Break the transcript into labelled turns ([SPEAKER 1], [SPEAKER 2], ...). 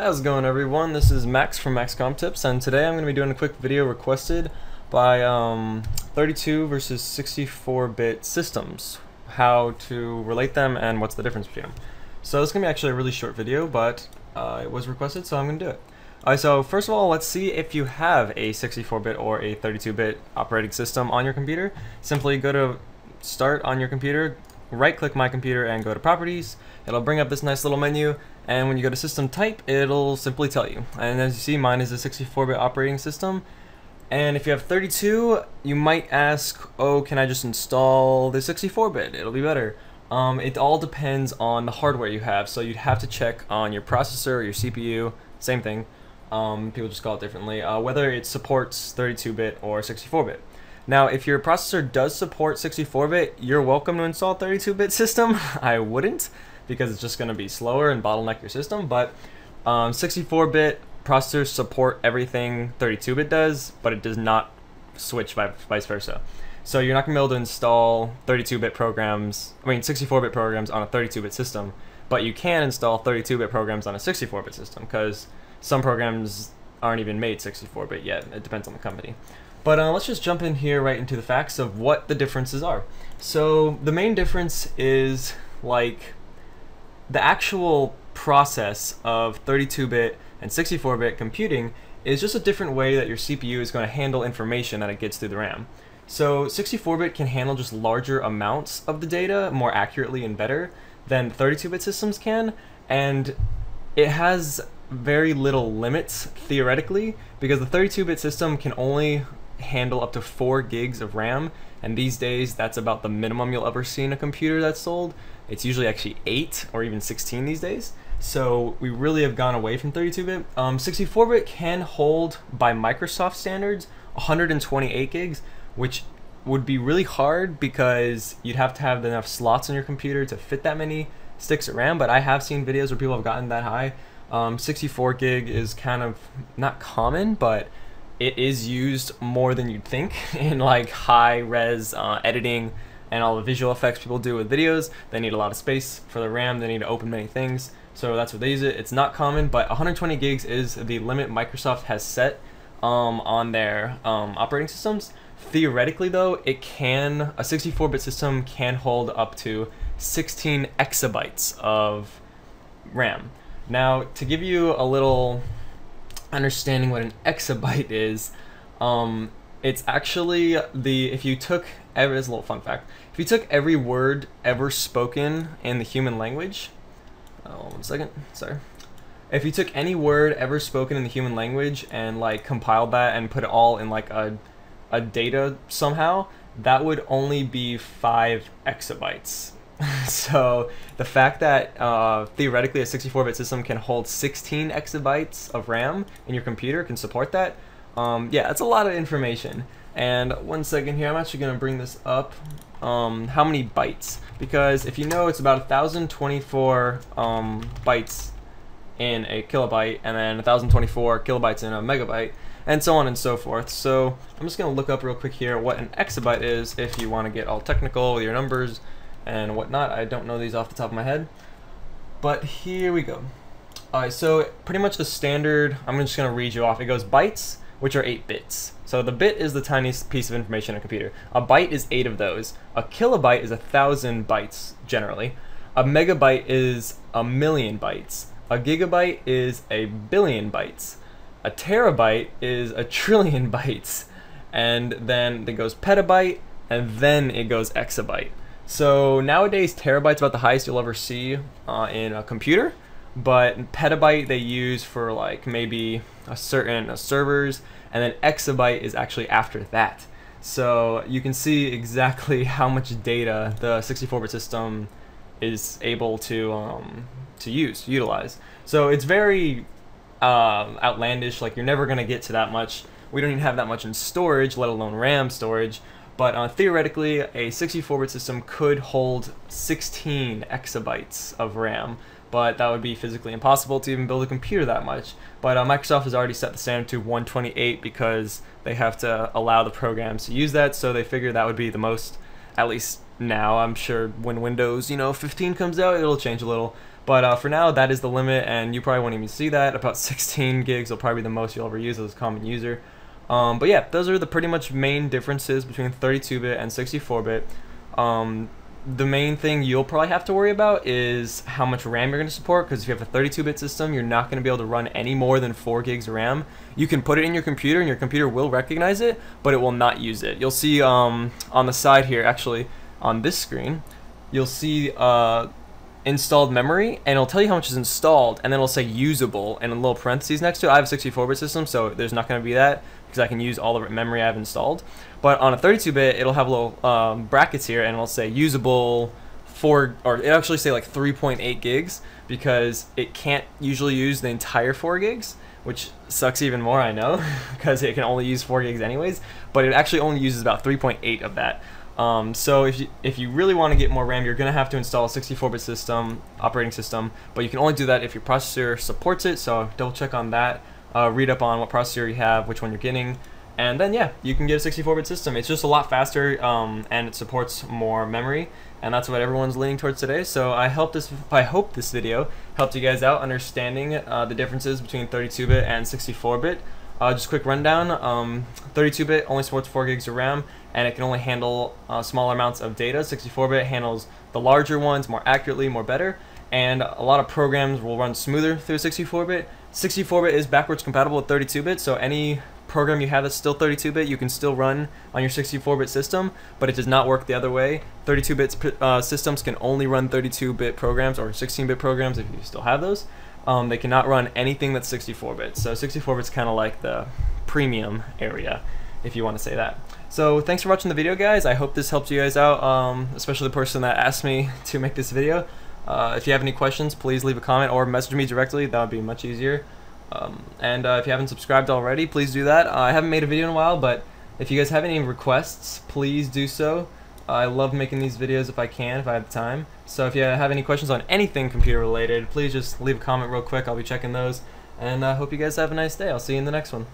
[SPEAKER 1] How's it going, everyone? This is Max from Maxcom Tips, and today I'm going to be doing a quick video requested by 32 versus 64-bit systems, how to relate them and what's the difference between them. So this is going to be actually a really short video, but it was requested, so I'm going to do it. Alright, so first of all, let's see if you have a 64-bit or a 32-bit operating system on your computer. Simply go to Start on your computer, right-click My Computer, and go to Properties. It'll bring up this nice little menu, and when you go to System Type, it'll simply tell you. And as you see, mine is a 64-bit operating system. And if you have 32, you might ask, oh, can I just install the 64-bit? It'll be better. It all depends on the hardware you have, so you'd have to check on your processor or your CPU, same thing. People just call it differently, whether it supports 32-bit or 64-bit. Now, if your processor does support 64-bit, you're welcome to install a 32-bit system. I wouldn't, because it's just going to be slower and bottleneck your system, but 64-bit processors support everything 32-bit does, but it does not switch vice versa. So you're not going to be able to install 32-bit programs, 64-bit programs on a 32-bit system, but you can install 32-bit programs on a 64-bit system, because some programs aren't even made 64-bit yet. It depends on the company. But let's just jump in here right into the facts of what the differences are. So the main difference is like the actual process of 32-bit and 64-bit computing is just a different way that your CPU is going to handle information that it gets through the RAM. So 64-bit can handle just larger amounts of the data more accurately and better than 32-bit systems can, and it has very little limits theoretically, because the 32-bit system can only handle up to 4 gigs of RAM, and these days that's about the minimum you'll ever see in a computer that's sold. It's usually actually 8 or even 16 these days, so we really have gone away from 32-bit. 64-bit can hold, by Microsoft standards, 128 gigs, which would be really hard because you'd have to have enough slots on your computer to fit that many sticks of RAM, but I have seen videos where people have gotten that high. 64 gig is kind of not common, but it is used more than you'd think in like high res editing and all the visual effects people do with videos. They need a lot of space for the RAM, they need to open many things, so that's what they use it. It's not common, but 120 gigs is the limit Microsoft has set on their operating systems. Theoretically though, a 64-bit system can hold up to 16 exabytes of RAM. Now, to give you a little understanding what an exabyte is, it's actually if you took, as a little fun fact, if you took every word ever spoken in the human language, one second, sorry. If you took any word ever spoken in the human language and like compiled that and put it all in like a data somehow, that would only be 5 exabytes. So the fact that theoretically a 64-bit system can hold 16 exabytes of RAM in your computer, can support that, yeah, that's a lot of information. And one second here, I'm actually going to bring this up, how many bytes, because if you know it's about 1024 bytes in a kilobyte, and then 1024 kilobytes in a megabyte, and so on and so forth. So I'm just going to look up real quick here what an exabyte is if you want to get all technical with your numbers and whatnot. I don't know these off the top of my head, but here we go. Alright, so pretty much the standard, I'm just going to read you off. It goes bytes, which are 8 bits. So the bit is the tiniest piece of information in a computer. A byte is 8 of those. A kilobyte is 1,000 bytes, generally. A megabyte is 1,000,000 bytes. A gigabyte is 1,000,000,000 bytes. A terabyte is 1,000,000,000,000 bytes. And then it goes petabyte, and then it goes exabyte. So nowadays, terabyte's about the highest you'll ever see in a computer, but petabyte they use for like maybe a certain servers, and then exabyte is actually after that. So you can see exactly how much data the 64-bit system is able to utilize. So it's very outlandish. Like, you're never gonna get to that much. We don't even have that much in storage, let alone RAM storage. But theoretically, a 64-bit system could hold 16 exabytes of RAM, but that would be physically impossible to even build a computer that much. But Microsoft has already set the standard to 128 because they have to allow the programs to use that, so they figure that would be the most, at least now. I'm sure when Windows 15 comes out, it'll change a little. But for now, that is the limit, and you probably won't even see that. About 16 gigs will probably be the most you'll ever use as a common user. But yeah, those are the pretty much main differences between 32-bit and 64-bit. The main thing you'll probably have to worry about is how much RAM you're going to support, because if you have a 32-bit system, you're not going to be able to run any more than 4 gigs of RAM. You can put it in your computer, and your computer will recognize it, but it will not use it. You'll see on the side here, actually, on this screen, you'll see installed memory, and it'll tell you how much is installed, and then it'll say usable and a little parentheses next to it. I have a 64-bit system, so there's not going to be that because I can use all the memory I have installed. But on a 32-bit, it'll have little brackets here, and it'll say usable 4, or it'll actually say like 3.8 gigs because it can't usually use the entire 4 gigs, which sucks even more, I know, because it can only use 4 gigs anyways, but it actually only uses about 3.8 of that. So if you really want to get more RAM, you're going to have to install a 64-bit system, operating system, but you can only do that if your processor supports it, so double check on that, read up on what processor you have, which one you're getting, and then yeah, you can get a 64-bit system. It's just a lot faster, and it supports more memory, and that's what everyone's leaning towards today. So I hope this video helped you guys out understanding the differences between 32-bit and 64-bit. Just a quick rundown, 32-bit only supports 4 gigs of RAM, and it can only handle smaller amounts of data. 64-bit handles the larger ones more accurately, more better, and a lot of programs will run smoother through 64-bit. 64-bit is backwards compatible with 32-bit, so any program you have that's still 32-bit, you can still run on your 64-bit system, but it does not work the other way. 32-bit systems can only run 32-bit programs or 16-bit programs if you still have those. They cannot run anything that's 64-bit. So 64-bit's kind of like the premium area, if you want to say that. So thanks for watching the video, guys. I hope this helped you guys out, especially the person that asked me to make this video. If you have any questions, please leave a comment or message me directly. That would be much easier. And if you haven't subscribed already, please do that. I haven't made a video in a while, but if you guys have any requests, please do so. I love making these videos if I can, if I have the time. So if you have any questions on anything computer related, please just leave a comment real quick. I'll be checking those. And I hope you guys have a nice day. I'll see you in the next one.